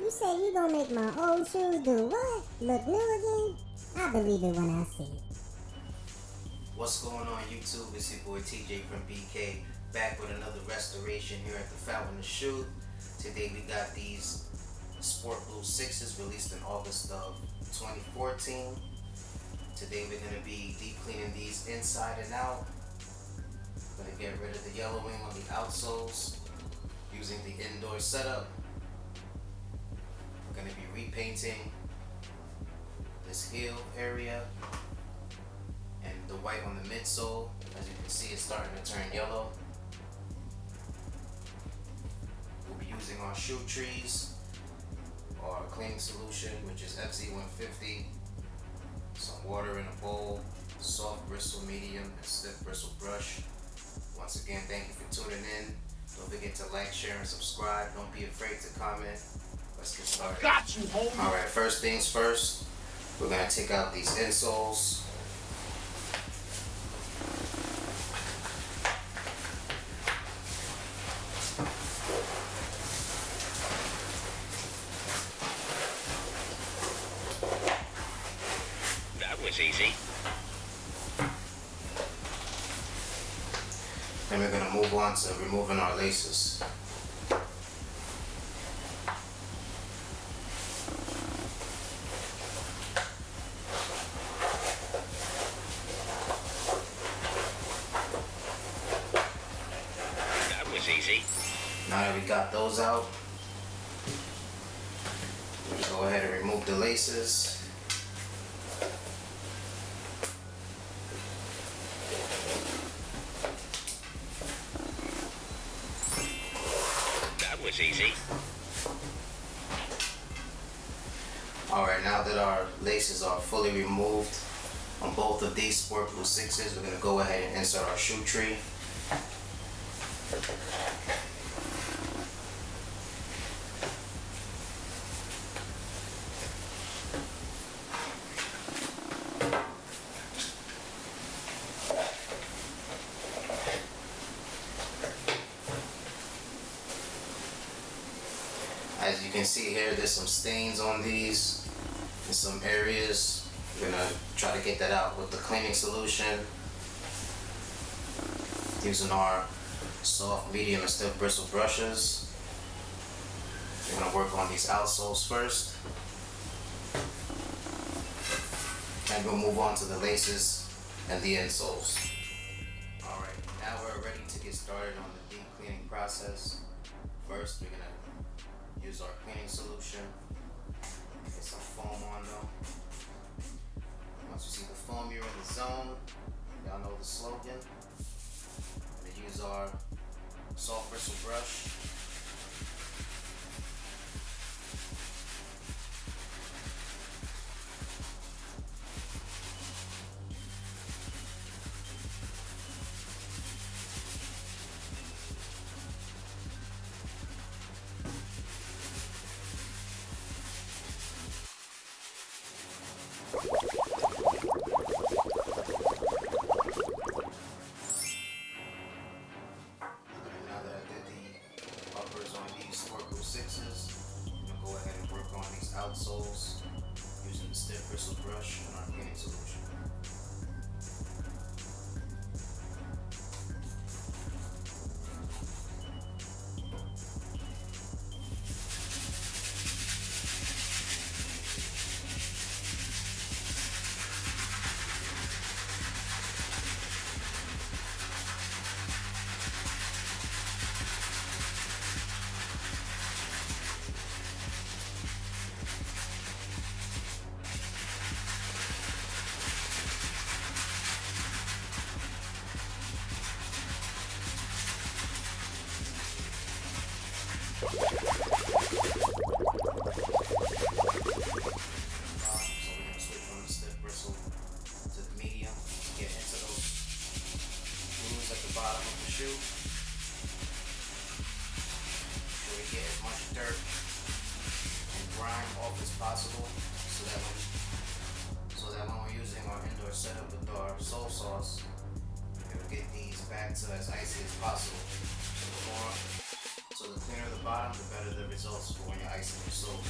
You say you gonna make my old shoes do what? Look new again? I believe it when I see it. What's going on YouTube? It's your boy TJ from BK, back with another restoration here at the Fountain of Shoeth. Today we got these Sport Blue 6s released in August of 2014. Today we're going to be deep cleaning these inside and out. Going to get rid of the yellowing on the outsoles using the indoor setup. We're going to be repainting this heel area and the white on the midsole. As you can see, it's starting to turn yellow. We'll be using our shoe trees, our cleaning solution, which is FZ150, some water in a bowl, soft bristle, medium, and stiff bristle brush. Once again, thank you for tuning in. Don't forget to like, share, and subscribe. Don't be afraid to comment. Let's get started. Got you, homie. Alright, first things first, we're going to take out these insoles. That was easy. Then we're going to move on to removing our laces. That was easy. Now that we got those out, we go ahead and remove the laces. That was easy. Alright, now that our laces are fully removed on both of these Sport Blue 6s, we're going to go ahead and insert our shoe tree. As you can see here, there's some stains on these in some areas. We're gonna try to get that out with the cleaning solution using our soft, medium, and stiff bristle brushes. We're gonna work on these outsoles first, and we'll move on to the laces and the insoles. Alright, now we're ready to get started on the deep cleaning process. First, we're gonna use our cleaning solution. Get some foam on though. Once you see the foam, you're in the zone. Y'all know the slogan. We're gonna use our soft bristle brush. Now that I did the uppers on these Sport Blue 6s, I'm gonna go ahead and work on these outsoles using the stiff bristle brush and our cleaning solution. So we're gonna switch from the stiff bristle to the medium to get into those grooves at the bottom of the shoe. So we get as much dirt and grime off as possible, so that when we're using our indoor setup with our sole sauce, it'll get these back to as icy as possible. So the cleaner the bottom, the better the results for when you're icing your soles.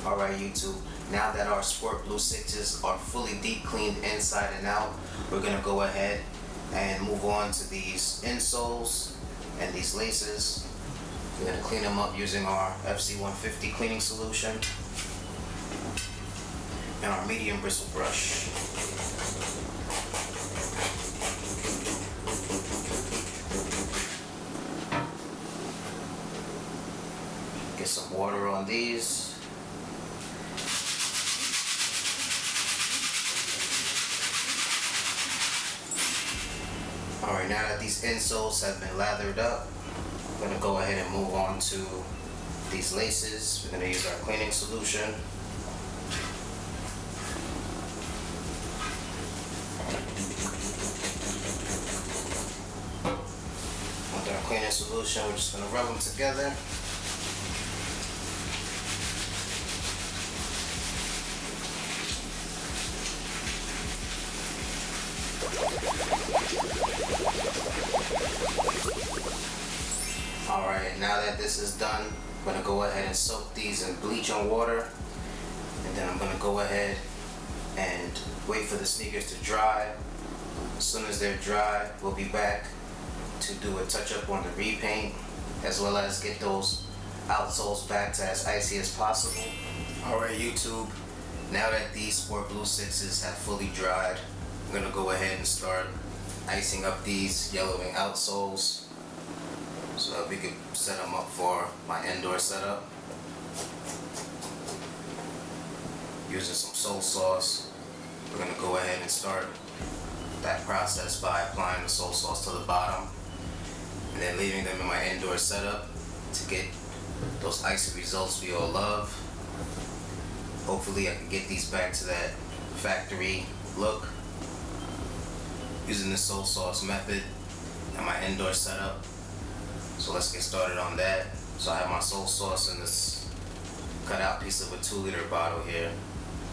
Alright YouTube, now that our Sport Blue 6s are fully deep cleaned inside and out, we're going to go ahead and move on to these insoles and these laces. We're going to clean them up using our FC150 cleaning solution and our medium bristle brush. Get some water on these. Alright, now that these insoles have been lathered up, I'm going to go ahead and move on to these laces. We're going to use our cleaning solution. With our cleaning solution, we're just going to rub them together. Alright, now that this is done, I'm going to go ahead and soak these in bleach and water. And then I'm going to go ahead and wait for the sneakers to dry. As soon as they're dry, we'll be back to do a touch-up on the repaint, as well as get those outsoles back to as icy as possible. Alright YouTube, now that these Sport Blue 6s have fully dried, I'm going to go ahead and start icing up these yellowing outsoles so that we can set them up for my indoor setup. Using some sole sauce, we're going to go ahead and start that process by applying the sole sauce to the bottom and then leaving them in my indoor setup to get those icy results we all love. Hopefully I can get these back to that factory look using the sole sauce method in my indoor setup. So let's get started on that. So I have my sole sauce in this cut out piece of a 2-liter bottle here.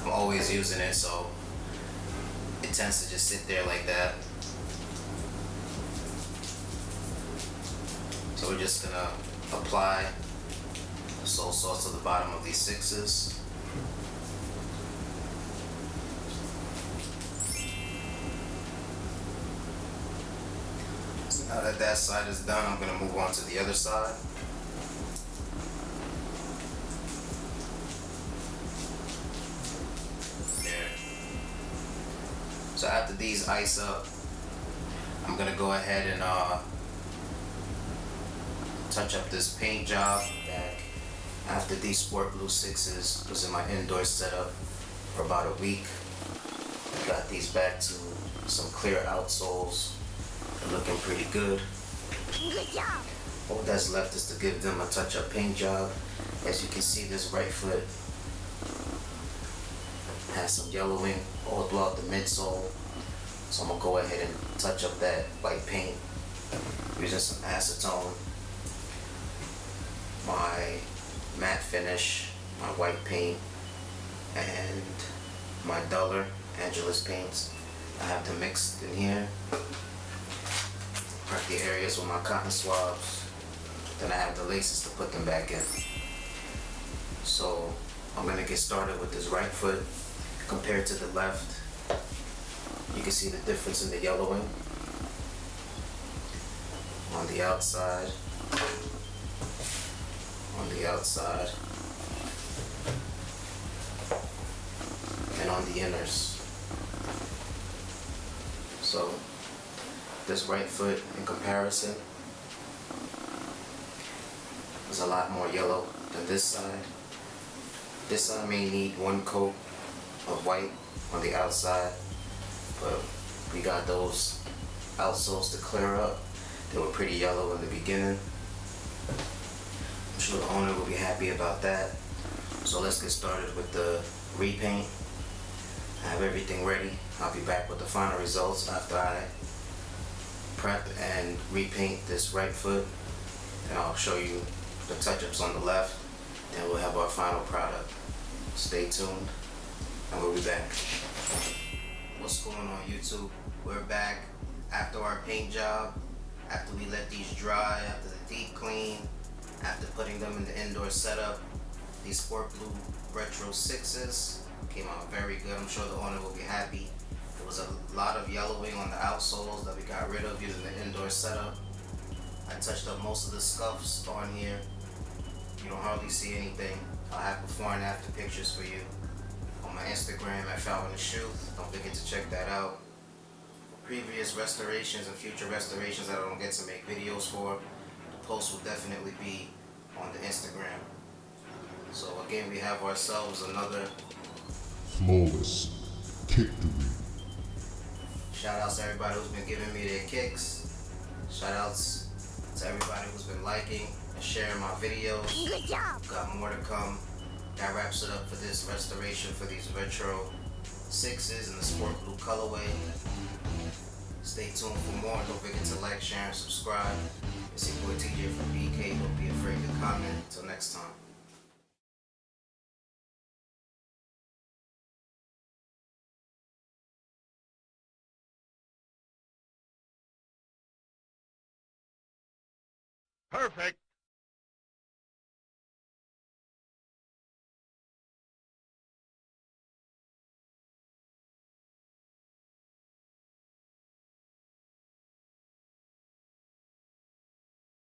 I'm always using it, so it tends to just sit there like that. So we're just gonna apply the sole sauce to the bottom of these 6s. Now that that side is done, I'm going to move on to the other side. There. So after these ice up, I'm going to go ahead and touch up this paint job back after these Sport Blue 6s was in my indoor setup for about a week. I got these back to some clear outsoles. They're looking pretty good. Good job. All that's left is to give them a touch-up paint job. As you can see, this right foot has some yellowing all throughout the midsole. So I'm gonna go ahead and touch up that white paint using some acetone, my matte finish, my white paint, and my duller Angelus paints. I have them mixed in here. Mark the areas with my cotton swabs. Then I have the laces to put them back in. So I'm gonna get started with this right foot compared to the left. You can see the difference in the yellowing on the outside, and on the inners. So this right foot in comparison is a lot more yellow than this side. This side may need one coat of white on the outside, but we got those outsoles to clear up. They were pretty yellow in the beginning. I'm sure the owner will be happy about that. So let's get started with the repaint. I have everything ready. I'll be back with the final results after I prep and repaint this right foot. And I'll show you the touch-ups on the left. Then we'll have our final product. Stay tuned and we'll be back. What's going on, YouTube? We're back after our paint job. After we let these dry, after the deep clean, after putting them in the indoor setup. These Sport Blue Retro 6s came out very good. I'm sure the owner will be happy. There was a lot of yellowing on the outsoles that we got rid of using the indoor setup. I touched up most of the scuffs on here. You don't hardly see anything. I'll have before and after pictures for you on my Instagram at Shoeth. Don't forget to check that out. Previous restorations and future restorations that I don't get to make videos for, the post will definitely be on the Instagram. So again, we have ourselves another flawless victory. shout outs to everybody who's been giving me their kicks. Shout outs to everybody who's been liking and sharing my videos. Good job. Got more to come. That wraps it up for this restoration for these retro 6s in the Sport Blue colorway. Stay tuned for more. Don't forget to like, share, and subscribe. It's your boy TJ from BK. Don't be afraid to comment. Until next time. Perfect.